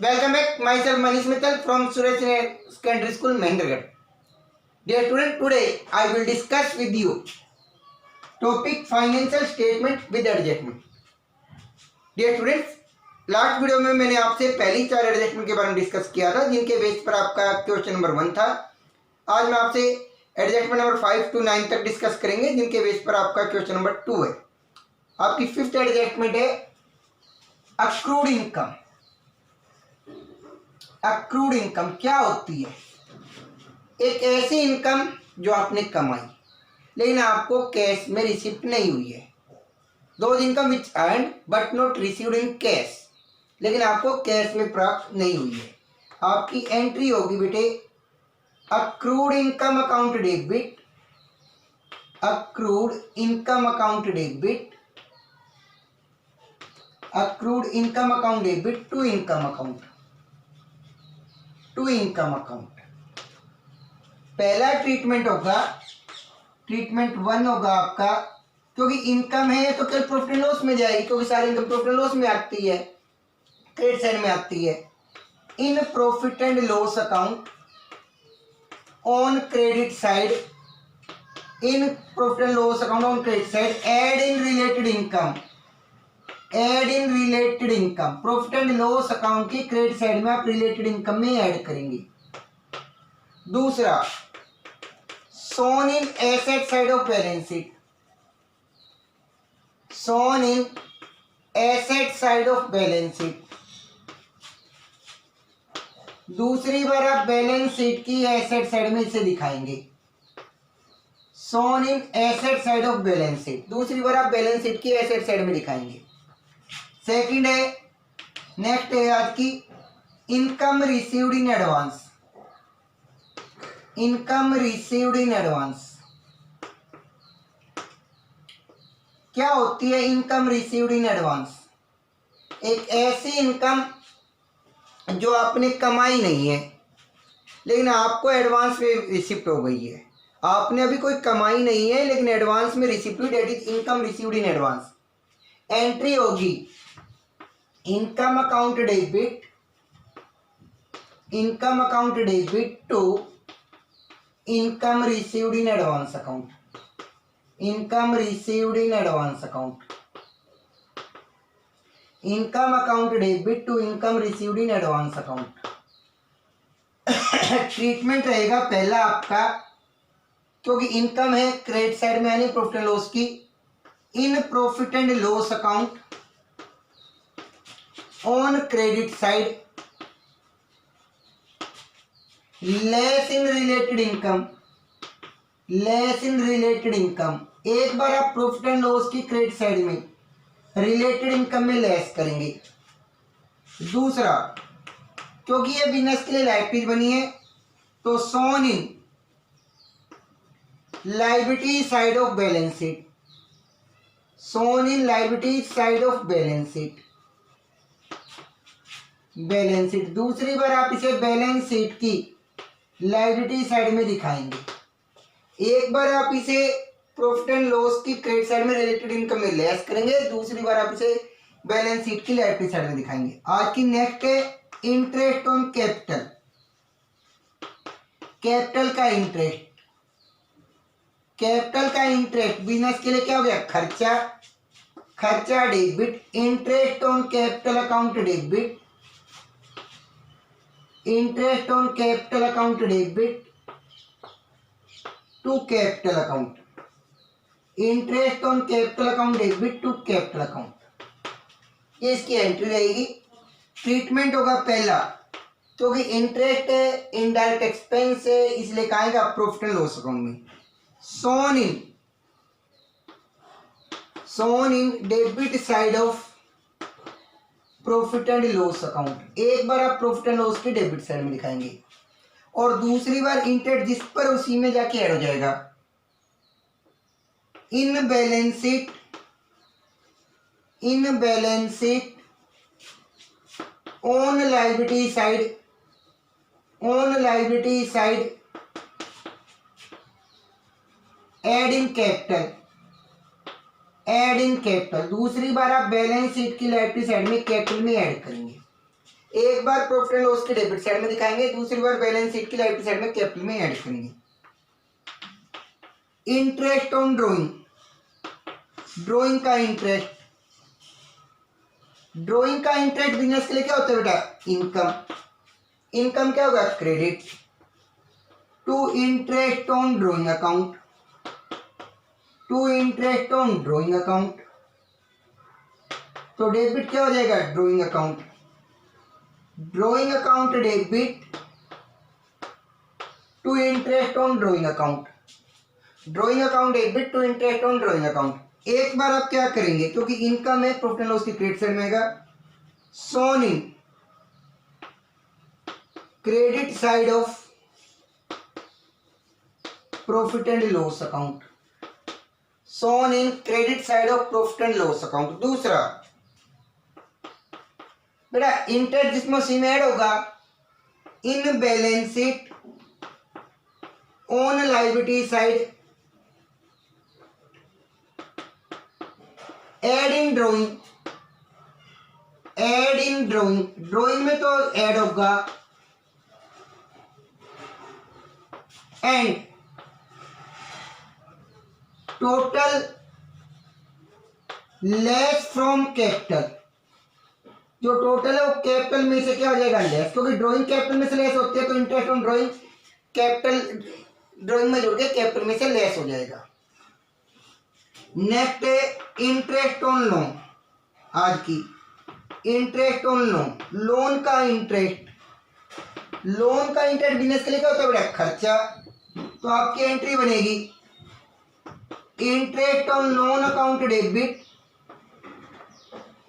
Welcome back. Myself Manish Mittal from Suraj Secondary School, Mahendragarh. Dear student, today I will discuss with you topic financial statement with adjustment. Dear students, last video में मैंने आपसे पहली 4 adjustment के बारे में discuss किया था जिनके बेस पर आपका क्वेश्चन नंबर 1 था। आज मैं आपसे एडजस्टमेंट नंबर 5 to 9 तक डिस्कस करेंगे जिनके बेस पर आपका क्वेश्चन नंबर 2 है। आपकी 5th एडजस्टमेंट है अक्रूड इनकम। अक्रूड इनकम क्या होती है? एक ऐसी इनकम जो आपने कमाई लेकिन आपको कैश में रिसिप्ट नहीं हुई है। Those income which earn but not received in cash, लेकिन आपको कैश में प्राप्त नहीं हुई है। आपकी एंट्री होगी बेटे accrued income account debit, accrued income account debit, accrued income account debit to income account, to income account. पहला ट्रीटमेंट होगा, ट्रीटमेंट 1 होगा आपका, क्योंकि इनकम है तो केवल प्रॉफिट एंड लॉस में जाएगी, क्योंकि सारी इनकम प्रॉफिट एंड लॉस में आती है, क्रेडिट साइड में आती है। In profit and loss account on credit side, in profit and loss account on credit side add in related income, add in related income. Profit and loss account की credit side में आप related income में add करेंगे। दूसरा, shown in asset side of balance sheet, shown in asset side of balance sheet. दूसरी बार आप balance sheet की एसेट साइड में इसे दिखाएंगे, shown in asset side of balance sheet. दूसरी बार आप बैलेंस शीट की एसेट साइड में दिखाएंगे। सेकंड है, नेक्स्ट है आज की income received in advance, income received in advance. क्या होती है इनकम रिसीव्ड इन एडवांस? एक ऐसी इनकम जो आपने कमाई नहीं है लेकिन आपको एडवांस में रिसिप्ट हो गई है। आपने अभी कोई कमाई नहीं है लेकिन एडवांस में रिसिप्ट हुई, that is income received in advance. Entry होगी income account debit, income account debit to income received in advance account, income received in advance account, income account debit to income received in advance account. Treatment रहेगा पहला आपका, क्योंकि income है credit side में यानी profit and loss की, इन profit and loss account on credit side less in related income, less in related income. एक बार आप प्रॉफिट एंड लॉस की क्रेडिट साइड में रिलेटेड इनकम में लेस करेंगे। दूसरा, क्योंकि ये बिजनेस के लिए लायबिलिटी बनी है तो shown in liability side of balance sheet, shown in liability side of balance sheet, balance sheet. दूसरी बार आप इसे बैलेंस शीट की लायबिलिटी साइड में दिखाएंगे। एक बार आप इसे प्रॉफिट एंड लॉस की क्रेडिट साइड में रिलेटेड इनकम में लेस करेंगे, दूसरी बार आप इसे बैलेंस शीट की लायबिलिटी साइड में दिखाएंगे। आज की नेक्स्ट है इंटरेस्ट ऑन कैपिटल, कैपिटल का इंटरेस्ट, कैपिटल का इंटरेस्ट बिजनेस के लिए क्या हो गया खर्चा, खर्चा debit, interest on capital account debit, interest on capital account debit to capital account, interest on capital account debit to capital account. ये इसकी एंट्री रहेगी। ट्रीटमेंट होगा पहला, क्योंकि इंटरेस्ट है इनडायरेक्ट एक्सपेंस है इसलिए कहा आएगा प्रॉफिट एंड लॉस अकाउंट में। Shown in debit side of profit and loss account. एक बार आप प्रॉफिट एंड लॉस के डेबिट साइड में दिखाएंगे और दूसरी बार इंटरेस्ट जिस पर उसी में जाके ऐड हो जाएगा। In balance sheet, in balance sheet on liability side, on liability side add in capital, add in capital. दूसरी बार आप बैलेंस शीट की लायबिलिटी साइड में कैपिटल में ऐड करेंगे। एक बार प्रॉफिट एंड लॉस की डेबिट साइड में दिखाएंगे, दूसरी बार बैलेंस शीट की लाइबिलिटी साइड में कैपिटल में ऐड करेंगे। इंटरेस्ट ऑन ड्रॉइंग, ड्रॉइंग का इंटरेस्ट, ड्रॉइंग का इंटरेस्ट बिजनेस के लिए क्या होता है बेटा? इनकम। इनकम क्या होगा? Credit to interest on drawing account, to interest on drawing account. तो डेबिट क्या हो जाएगा? Drawing account, drawing account debit to interest on drawing account, drawing account debit to interest on drawing account. एक बार आप क्या करेंगे, क्योंकि इनकम है, प्रॉफिट एंड लॉस की क्रेडिट साइड में आएगा, shown in credit side of profit and loss account, shown in credit side of profit and loss account. दूसरा बेटा इंटरेस्ट जिसमें सी में ऐड होगा in balance sheet on liability side, add in drawing, add in drawing, drawing में तो add होगा, and total less from capital, जो total है वो कैपिटल में से क्या हो जाएगा? लेस, क्योंकि ड्राइंग कैपिटल में से लेस होती है, तो interest on drawing capital drawing में जुड़ के कैपिटल में से लेस हो जाएगा। नेक्स्ट है इंटरेस्ट ऑन लोन, आज की इंटरेस्ट ऑन लोन, लोन का इंटरेस्ट, लोन का इंटरेस्ट बिजनेस के लिए क्या होता है बेटा? खर्चा। तो आपकी एंट्री बनेगी interest on loan account debit,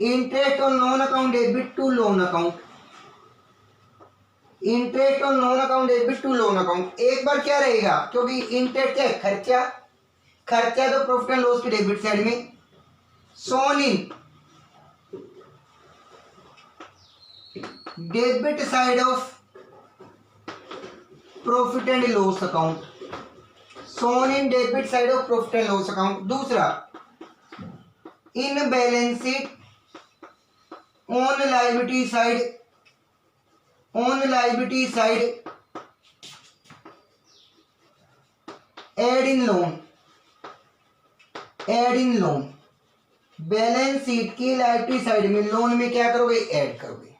interest on loan account debit to loan account, interest on loan account debit to loan account. एक बार क्या रहेगा, क्योंकि इंटरेस्ट क्या है? खर्चा, खर्चा तो प्रॉफिट एंड लॉस की डेबिट साइड में, shown in debit side of profit and loss account, shown in debit side of profit and loss account. दूसरा in balance sheet on liability side, on liability side add in loan, add in loan, balance sheet की liability side में loan में क्या करोगे? Add करोगे।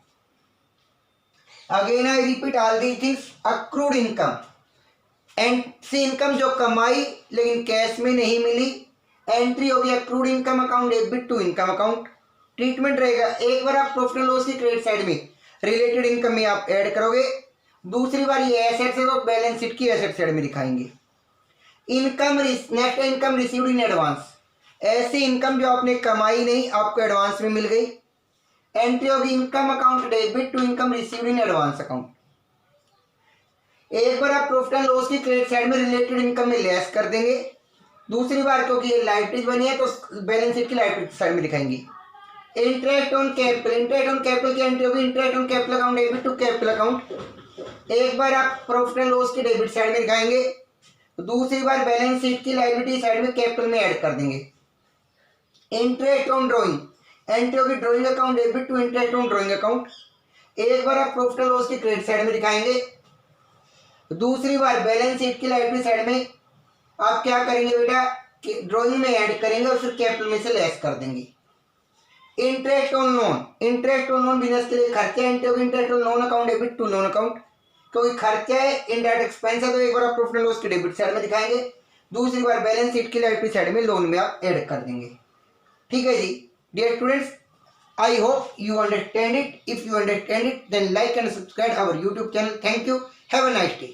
Again I repeat all the things, accrued income, and see income जो कमाई लेकिन cash में नहीं मिली, एंट्री होगी accrued income account debit to income account. Treatment रहेगा एक बार आप प्रॉफिट एंड लॉस की क्रेडिट साइड में रिलेटेड इनकम में आप ऐड करोगे, दूसरी बार ये एसेट्स है तो बैलेंस शीट की एसेट साइड में दिखाएंगे। Income next income received in advance, ऐसी इनकम जो आपने कमाई नहीं, आपको एडवांस में मिल गई, एंट्री होगी income account debit to income received in advance account. एक बार आप प्रॉफिट एंड लॉस की क्रेडिट साइड में रिलेटेड इनकम में लेस कर देंगे, दूसरी बार क्योंकि ये लायबिलिटीज बनी है तो बैलेंस शीट की लायबिलिटी साइड में दिखाएंगे। Interest on capital, interest on capital की एंट्री होगी interest on capital account debit to capital account. एक बार आप प्रॉफिट एंड लॉस की डेबिट साइड में दिखाएंगे, दूसरी बार बैलेंस शीट की लायबिलिटी साइड में कैपिटल में ऐड कर देंगे। इंटरेस्ट ऑन ड्रॉइंग, एंट्री होगी drawing account debit to interest on drawing account. एक बार आप प्रॉफिट एंड लॉस की क्रेडिट साइड में दिखाएंगे, दूसरी बार बैलेंस शीट की लायबिलिटी साइड में आप क्या करेंगे बेटा? ड्रॉइंग में ऐड करेंगे और फिर कैपिटल में से लेस कर देंगे। Interest on loan, interest on loan business के लिए खर्चा, एंट्री होगी interest on loan account debit to loan account. क्योंकि खर्चा है, इनडायरेक्ट एक्सपेंस है, तो एक बार आप प्रॉफिट एंड लॉस की डेबिट साइड में दिखाएंगे, दूसरी बार बैलेंस शीट की लायबिलिटी साइड में लोन में आप ऐड कर देंगे। ठीक है जी dear students, I hope you understand it. If you understand it, then like and subscribe our YouTube channel. Thank you. Have a nice day.